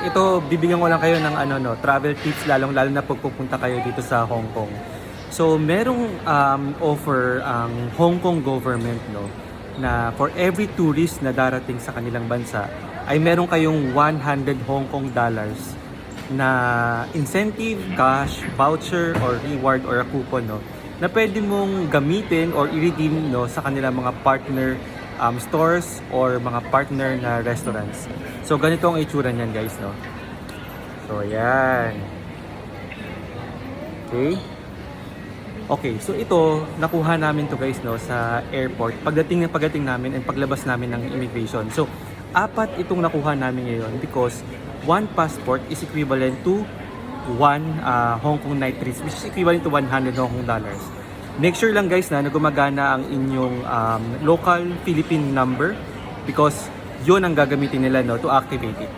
ito bibigyan ko lang kayo ng travel tips lalo na pag pupunta kayo dito sa Hong Kong. So, merong offer ang Hong Kong government, no, na for every tourist na darating sa kanilang bansa ay meron kayong 100 Hong Kong dollars na incentive, cash, voucher, or reward or a coupon, no, na pwede mong gamitin or i-redeem, no, sa kanilang mga partner stores or mga partner na restaurants. So, ganito ang itsura niyan, guys, no. So, yan. Okay, so ito, nakuha namin to, guys, no, sa airport. Pagdating namin and paglabas namin ng immigration. So, 4 itong nakuha namin ngayon because 1 passport is equivalent to 1 Hong Kong night trips, which is equivalent to 100 Hong Kong dollars. Make sure lang, guys, na gumagana ang inyong local Philippine number because yun ang gagamitin nila, no, to activate it.